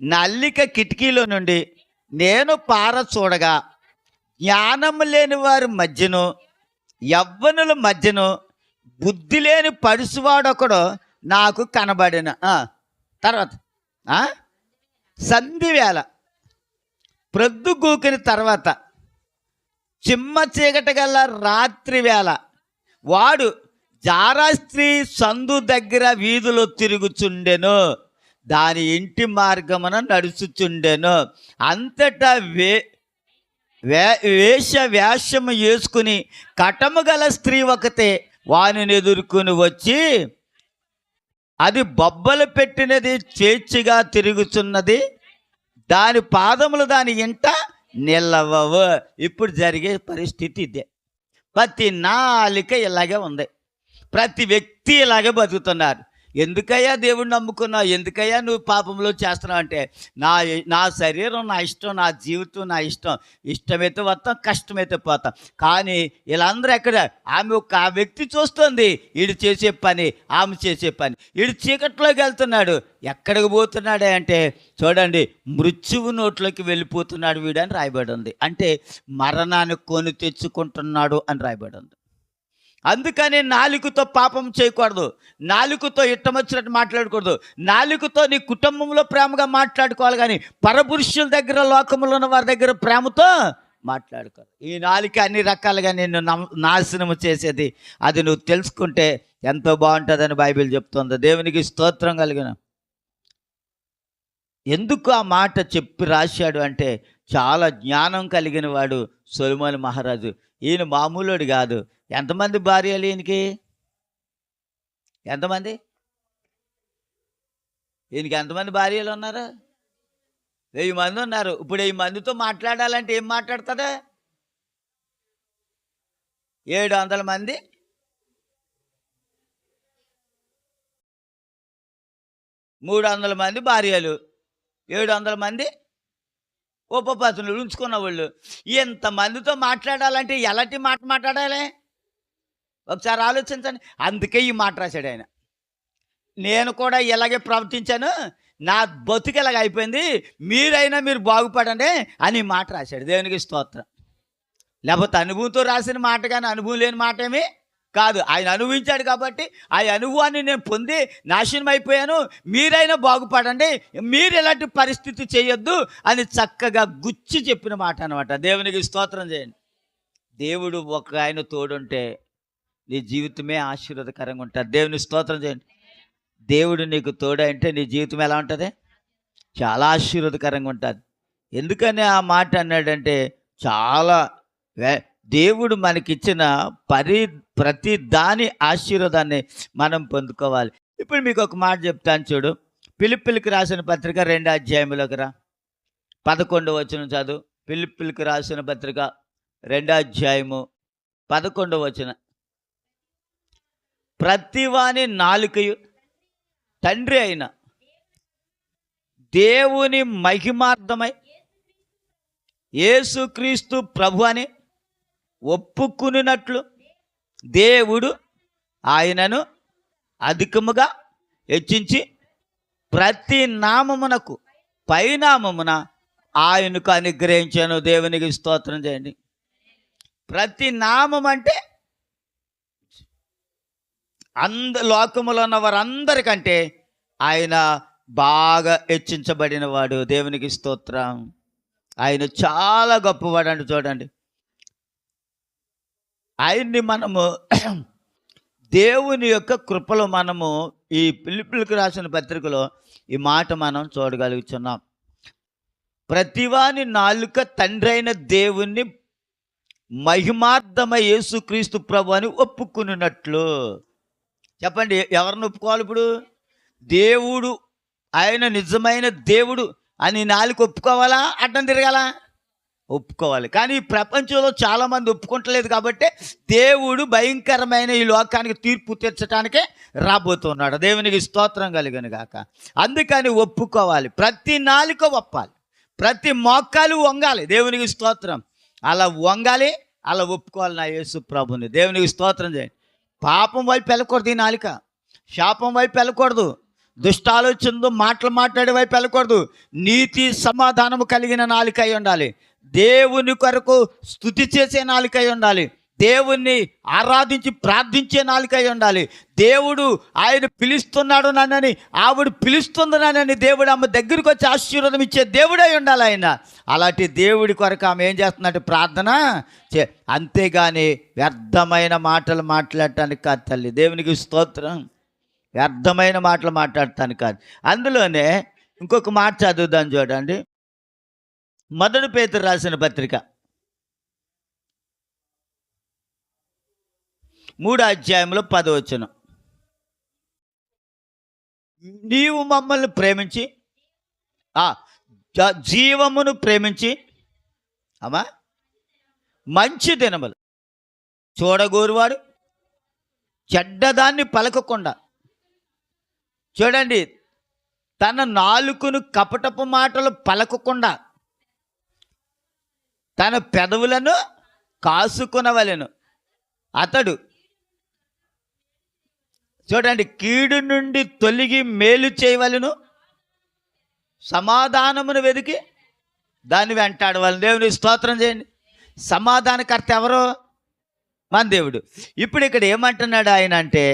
నా అల్లిక కిటికీలో నుండి నేను పార చూడగా జ్ఞానం లేని వారి మధ్యను, యవ్వనుల మధ్యను బుద్ధి లేని పడుసువాడొకడు నాకు కనబడిన. తర్వాత సంధివేళ, ప్రొద్దుగూకిన తర్వాత, చిమ్మ చీకట గల రాత్రి వేళ వాడు జారా స్త్రీ సందు దగ్గర వీధిలో తిరుగుచుండెను, దాని ఇంటి మార్గమున నడుచుచుండెను. అంతటా వేషము వేసుకుని కటము గల స్త్రీ ఒకతే వానిని ఎదుర్కొని వచ్చి, అది బొబ్బలు పెట్టినది చేర్చిగా తిరుగుచున్నది, దాని పాదములు దాని ఇంట నిలవవు. ఇప్పుడు జరిగే పరిస్థితి ఇదే. ప్రతి నాలిక ఇలాగే ఉంది. ప్రతి వ్యక్తి ఇలాగే బతుకుతున్నారు. ఎందుకయ్యా దేవుడిని నమ్ముకున్నావు, ఎందుకయ్యా నువ్వు పాపంలో చేస్తున్నావు అంటే, నా శరీరం నా ఇష్టం, నా జీవితం నా ఇష్టం, ఇష్టమైతే వస్తాం, కష్టమైతే పోతాం. కానీ వీళ్ళందరూ ఎక్కడ, ఆ వ్యక్తి చూస్తుంది వీడు చేసే పని, ఆమె చేసే పని. వీడు చీకట్లోకి వెళ్తున్నాడు. ఎక్కడికి పోతున్నాడే అంటే చూడండి, మృత్యువు నోట్లోకి వెళ్ళిపోతున్నాడు వీడు అని రాయబడి ఉంది. అంటే మరణాన్ని కొని తెచ్చుకుంటున్నాడు అని రాయబడి ఉంది. అందుకని నాలుకతో పాపం చేయకూడదు, నాలుకతో ఇష్టమొచ్చినట్టు మాట్లాడకూడదు, నాలుకతో నీ కుటుంబంలో ప్రేమగా మాట్లాడుకోవాలి. కానీ పరపురుషుల దగ్గర, లోకంలో ఉన్న వారి దగ్గర ప్రేమతో మాట్లాడుకోవాలి. ఈ నాలుక అన్ని రకాలుగా నిన్ను నాశనం చేసేది. అది నువ్వు తెలుసుకుంటే ఎంతో బాగుంటుందని బైబిల్ చెప్తుంది. దేవునికి స్తోత్రం కలిగిన. ఎందుకు ఆ మాట చెప్పి రాశాడు అంటే, చాలా జ్ఞానం కలిగిన వాడు సొలొమోను మహారాజు. ఈయన మామూలుడు కాదు. ఎంతమంది భార్యలు ఈయనకి? ఎంతమంది? ఈయనకి ఎంతమంది భార్యలు ఉన్నారు? 1000 మంది ఉన్నారు. ఇప్పుడు 1000 మందితో మాట్లాడాలంటే ఏం మాట్లాడుతుందా? 700 మంది, 300 మంది భార్యలు, 700 మంది ఉపపత్నులు ఉంచుకున్న వాళ్ళు. ఎంతమందితో మాట్లాడాలంటే ఎలాంటి మాట మాట్లాడాలి? ఒకసారి ఆలోచించండి. అందుకే ఈ మాట రాశాడు ఆయన. నేను కూడా ఇలాగే ప్రవర్తించాను, నా బతుకు ఇలాగ అయిపోయింది, మీరైనా మీరు బాగుపడండి అని మాట రాశాడు. దేవునికి స్తోత్రం. లేకపోతే అనుభవంతో రాసిన మాట కానీ అనుభవం లేని మాట ఏమీ కాదు. ఆయన అనుభవించాడు కాబట్టి ఆ అనుభవాన్ని నేను పొంది నాశనం అయిపోయాను, మీరైనా బాగుపడండి, మీరు ఎలాంటి పరిస్థితి చేయొద్దు అని చక్కగా గుచ్చి చెప్పిన మాట అనమాట. దేవునికి స్తోత్రం చేయండి. దేవుడు ఒక ఆయన తోడుంటే నీ జీవితమే ఆశీర్వాదకరంగా ఉంటుంది. దేవుని స్తోత్రం చేయండి. దేవుడు నీకు తోడు అంటే నీ జీవితం ఎలా ఉంటుంది? చాలా ఆశీర్వాదకరంగా ఉంటుంది. ఎందుకని ఆ మాట అన్నాడంటే, చాలా దేవుడు మనకిచ్చిన ప్రతి దాని ఆశీర్వాదాన్ని మనం పొందుకోవాలి. ఇప్పుడు మీకు ఒక మాట చెప్తాను చూడు. ఫిలిప్పీయులకు రాసిన పత్రిక 2వ అధ్యాయంలోకి రా. 11వ వచనం చదువు. ఫిలిప్పీయులకు రాసిన పత్రిక 2వ అధ్యాయము 11వ వచనం. ప్రతివాని నాలుకయు తండ్రి అయిన దేవుని మహిమార్థమై యేసుక్రీస్తు ప్రభు అని ఒప్పుకున్నట్లు దేవుడు ఆయనను అధికముగా హెచ్చించి ప్రతి నామమునకు పైనామమున ఆయనకు అనుగ్రహించాను. దేవునికి స్తోత్రం చేయండి. ప్రతి నామం అంటే లోకములో ఉన్న వారందరికంటే ఆయన బాగా హెచ్చించబడిన వాడు. దేవునికి స్తోత్రం. ఆయన చాలా గొప్పవాడు అండి. చూడండి, ఆయన్ని మనము దేవుని యొక్క కృపలో మనము ఈ ఫిలిప్పీయులకు రాసిన పత్రికలో ఈ మాట మనం చూడగలుగుతున్నాం. ప్రతివాని నాలుక తండ్రి అయిన దేవుణ్ణి మహిమార్థమై యేసుక్రీస్తు ప్రభు అని ఒప్పుకున్నట్లు. చెప్పండి, ఎవరిని ఒప్పుకోవాలి ఇప్పుడు? దేవుడు, ఆయన నిజమైన దేవుడు అని నాలుక ఒప్పుకోవాలా, అడ్డం తిరగాల? ఒప్పుకోవాలి. కానీ ఈ ప్రపంచంలో చాలామంది ఒప్పుకుంటలేదు కాబట్టి దేవుడు భయంకరమైన ఈ లోకానికి తీర్పు తీర్చడానికే రాబోతున్నాడు. దేవునికి స్తోత్రం కలిగను గాక. అందుకని ఒప్పుకోవాలి. ప్రతి నాలుక ఒప్పాలి. ప్రతి మోకాలు వంగాలి. దేవునికి స్తోత్రం. అలా వంగాలి, అలా ఒప్పుకోవాలి నా యేసు ప్రభుని. దేవునికి స్తోత్రం చేయండి. పాపం వైపు వెళ్ళకూడదు ఈ నాలుక, శాపం వైపు వెళ్ళకూడదు, దుష్టాలోచనతో మాటలు మాట్లాడే వైపు వెళ్ళకూడదు. నీతి సమాధానము కలిగిన నాలుక అయి ఉండాలి. దేవుని కొరకు స్తుతి చేసే నాలుక అయి ఉండాలి. దేవుణ్ణి ఆరాధించి ప్రార్థించే నాలుక అయి ఉండాలి. దేవుడు ఆయన పిలుస్తున్నాడు నన్నని, ఆవిడ పిలుస్తుంది నన్నని దేవుడు ఆమె దగ్గరికి వచ్చి ఆశీర్వాదం ఇచ్చే దేవుడై ఉండాలి ఆయన. అలాంటి దేవుడి కొరకు ఆమె ఏం చేస్తున్నట్టు ప్రార్థన అంతేగాని వ్యర్థమైన మాటలు మాట్లాడటానికి కాదు తల్లి. దేవునికి స్తోత్రం. వ్యర్థమైన మాటలు మాట్లాడటానికి కాదు. అందులోనే ఇంకొక మాట చదువుదాం చూడండి. 1 పేతురు రాసిన పత్రిక 3వ అధ్యాయంలో 10వ వచనం. నీవు మమ్మల్ని ప్రేమించి జీవమును ప్రేమించి అమ్మా మంచి దినములు చూడగోరువాడు చెడ్డదాన్ని పలకకుండా. చూడండి, తన నాలుకను కపటపు మాటలు పలకకుండా తన పెదవులను కాసుకొనవలెను. అతడు చూడండి, కీడు నుండి తొలగి మేలు చేయవలెను, సమాధానమును వెతికి దాన్ని వెంటాడవలెను. దేవుని స్తోత్రం చేయండి. సమాధానకర్త ఎవరు? మన దేవుడు. ఇప్పుడు ఇక్కడ ఏమంటున్నాడు ఆయన అంటే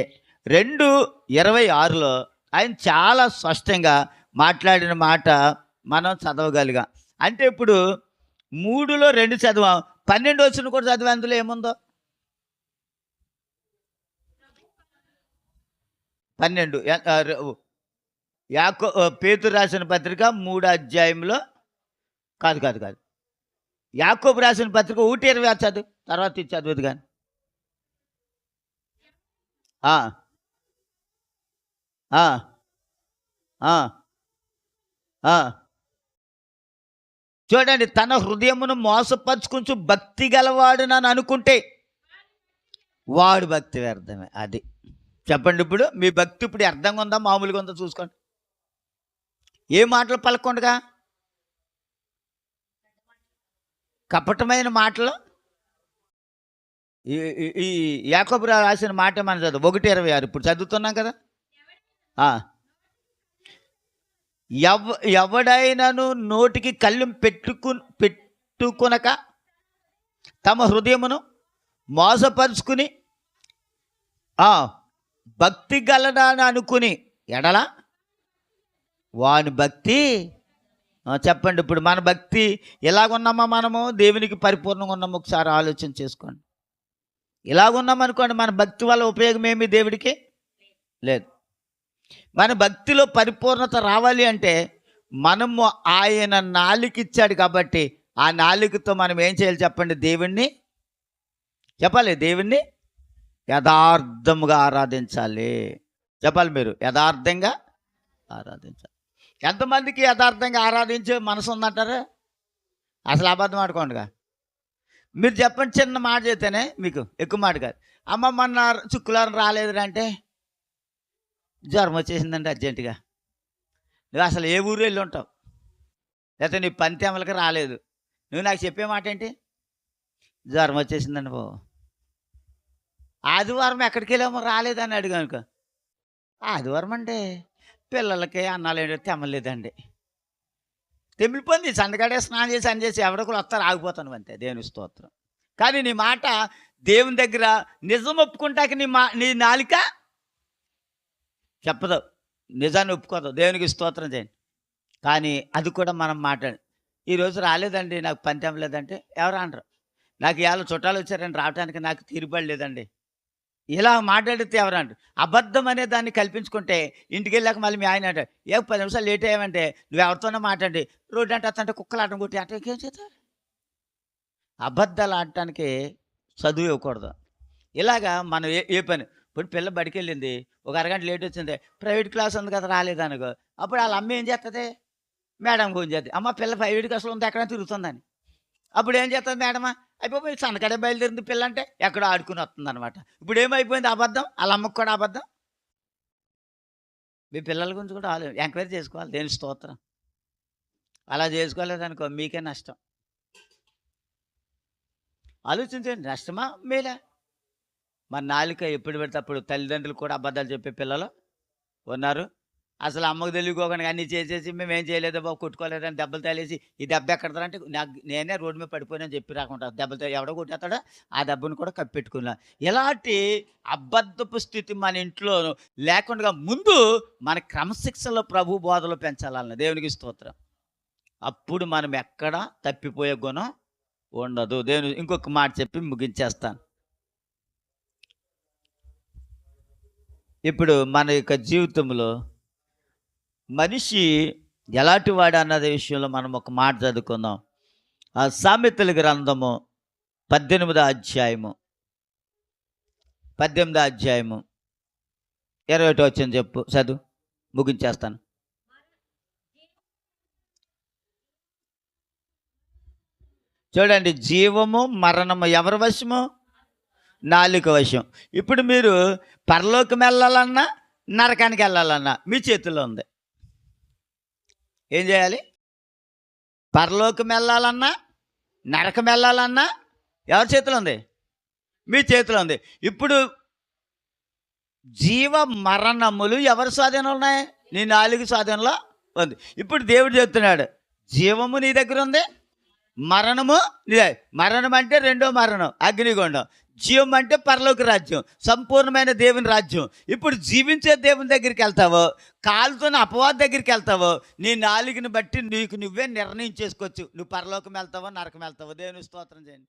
2:26లో ఆయన చాలా స్పష్టంగా మాట్లాడిన మాట మనం చదవగలిగాం. అంటే ఇప్పుడు 3లో 2 చదివాం, 12 వచనం కూడా చదివా. అందులో ఏముందో 12 పేతురు రాసిన పత్రిక 3వ అధ్యాయంలో కాదు యాకోబు రాసిన పత్రిక 1:26 చదువు, తర్వాత ఇది చదువుదు కానీ. చూడండి, తన హృదయమును మోసపరుచుకుంటూ భక్తి గలవాడు నన్ను అనుకుంటే వాడు భక్తి వ్యర్థమే. అది చెప్పండి. ఇప్పుడు మీ భక్తి ఇప్పుడు అర్థంగా ఉందా, మామూలుగా ఉందా చూసుకోండి. ఏ మాటలు పలకొండగా కపటమైన మాటలు. ఈ యాకోబు రాసిన మాట మనం చదువు 1:26 ఇప్పుడు చదువుతున్నాం కదా. ఎవడైనాను నోటికి కళ్ళు పెట్టుకొనక తమ హృదయమును మోసపరుచుకుని భక్తి గలడని అనుకుని ఎడల వాని భక్తి. చెప్పండి, ఇప్పుడు మన భక్తి ఎలాగున్నామా? మనము దేవునికి పరిపూర్ణంగా ఉన్నాము. ఒకసారి ఆలోచన చేసుకోండి. ఇలాగున్నామనుకోండి, మన భక్తి వల్ల ఉపయోగం ఏమీ దేవుడికి లేదు. మన భక్తిలో పరిపూర్ణత రావాలి అంటే మనము ఆయన నాలుక ఇచ్చాడు కాబట్టి ఆ నాలుకతో మనం ఏం చేయాలి చెప్పండి? దేవుణ్ణి యథార్థముగా ఆరాధించాలి. చెప్పాలి మీరు, యథార్థంగా ఆరాధించాలి. ఎంతమందికి యథార్థంగా ఆరాధించే మనసు ఉందంటారా? అసలు అబద్ధం ఆడుకోండిగా. మీరు చెప్పండి, చిన్న మాట చేస్తేనే మీకు ఎక్కువ మాట కాదు. అమ్మ మొన్న శుక్రవారం రాలేదురా అంటే జ్వరం వచ్చేసిందంటే అర్జెంటుగా. నువ్వు అసలు ఏ ఊరు వెళ్ళి ఉంటావు? లేకపోతే నీ పని తెమలకి రాలేదు, నువ్వు నాకు చెప్పే మాట ఏంటి? జ్వరం వచ్చేసిందండి బాబు. ఆదివారం ఎక్కడికి వెళ్ళామో రాలేదని అడిగా అనుకో, ఆదివారం అంటే పిల్లలకి అన్నాలు ఏంటో తెమ్మలేదండి. తెమిలిపోయింది. సందకాడే స్నానం చేసి అని చేసి ఎవడో కూడా వస్తారు, ఆగిపోతాను అంతే. దేవుని స్తోత్రం. కానీ నీ మాట దేవుని దగ్గర నిజం ఒప్పుకుంటాక నీ నాలిక చెప్పదు, నిజాన్ని ఒప్పుకోదు. దేవునికి స్తోత్రం చేయండి. కానీ అది కూడా మనం మాట్లాడి, ఈరోజు రాలేదండి, నాకు పని తెమ్మలేదంటే ఎవరు అనరు. నాకు ఇవాళ చుట్టాలు వచ్చారని రావడానికి నాకు తీరుబడలేదండి, ఇలా మాట్లాడితే ఎవరంటారు? అబద్ధం అనే దాన్ని కల్పించుకుంటే ఇంటికి వెళ్ళాక మళ్ళీ మీ ఆయన అంటాడు, 10 నిమిషాలు లేట్ అయ్యామంటే నువ్వు ఎవరితోనే మాట్లాడి రోడ్డు అంటే అతంటే కుక్కలు ఆటం కొట్టి అంటే ఏం చేస్తారు? అబద్ధాలు ఆడటానికి చదువు ఇవ్వకూడదు. ఇలాగా మనం ఏ పని, ఇప్పుడు పిల్ల బడికి వెళ్ళింది, ఒక అరగంట లేట్ వచ్చింది, ప్రైవేట్ క్లాస్ ఉంది కదా రాలేదనుకో, అప్పుడు వాళ్ళ అమ్మ ఏం చేస్తుంది? మేడం ఫోన్ చేస్తుంది, అమ్మ పిల్ల ప్రైవేట్ క్లాస్లో ఉంది ఎక్కడ తిరుగుతుందని. అప్పుడు ఏం చేస్తుంది మేడమా? అయిపోయి సన్నకడే బయలుదేరింది పిల్ల అంటే ఎక్కడో ఆడుకుని వస్తుంది అనమాట. ఇప్పుడు ఏమైపోయింది? అబద్ధం. వాళ్ళ అమ్మకు కూడా అబద్ధం. మీ పిల్లల గురించి కూడా ఎంక్వైరీ చేసుకోవాలి. దేని స్తోత్రం. అలా చేసుకోలేదనుకో మీకే నష్టం. ఆలోచించండి, నష్టమా మేలా? మరి నాలుక ఎప్పుడు పడితే అప్పుడు తల్లిదండ్రులు కూడా అబద్ధాలు చెప్పే పిల్లలు ఉన్నారు. అసలు అమ్మకు తెలియకోకుండా అన్నీ చేసేసి మేమేం చేయలేదు బాబు, కొట్టుకోలేదని దెబ్బలు తగిలేసి ఈ దెబ్బ ఎక్కడదా అంటే నాకు నేనే రోడ్డు మీద పడిపోయానని చెప్పి రాకుండా దెబ్బలు ఎవడో కొట్టేస్తాడో ఆ దెబ్బను కూడా కప్పెట్టుకున్నా. ఇలాంటి అబద్ధపు స్థితి మన ఇంట్లో లేకుండా ముందు మన క్రమశిక్షణలో ప్రభు బోధలో పెంచాలన్న దేవునికి స్తోత్రం. అప్పుడు మనం ఎక్కడ తప్పిపోయే గుణం ఉండదు. దేవుని ఇంకొక మాట చెప్పి ముగించేస్తాను. ఇప్పుడు మన యొక్క జీవితంలో మనిషి ఎలాంటి వాడు అన్నది విషయంలో మనం ఒక మాట చదువుకుందాం. ఆ సామెతల గ్రంథము 18వ అధ్యాయము 21 వచనం చెప్పు, చదువు, ముగించేస్తాను. చూడండి, జీవము మరణము ఎవరి వశము? నాలుక వశం. ఇప్పుడు మీరు పరలోకం వెళ్ళాలన్నా నరకానికి వెళ్ళాలన్నా మీ చేతుల్లో ఉంది. ఏం చేయాలి? పరలోకం వెళ్ళాలన్నా నరకం వెళ్ళాలన్నా ఎవరి చేతిలో ఉంది? మీ చేతిలో ఉంది. ఇప్పుడు జీవ మరణములు ఎవరి స్వాధీనంలో ఉన్నాయి? నీ నాలుగు స్వాధీనంలో ఉంది. ఇప్పుడు దేవుడు చెప్తున్నాడు, జీవము నీ దగ్గర ఉంది, మరణము నీదే. మరణం అంటే రెండో మరణం, అగ్నిగుండం. జీవం అంటే పరలోక రాజ్యం, సంపూర్ణమైన దేవుని రాజ్యం. ఇప్పుడు జీవించే దేవుని దగ్గరికి వెళ్తావో, కాలుతున్న అపవాది దగ్గరికి వెళ్తావో, నీ నాలుగుని బట్టి నీకు నువ్వే నిర్ణయం చేసుకోవచ్చు, నువ్వు పరలోకం వెళ్తావో నరకం వెళ్తావో. దేవుని స్తోత్రం చేయండి.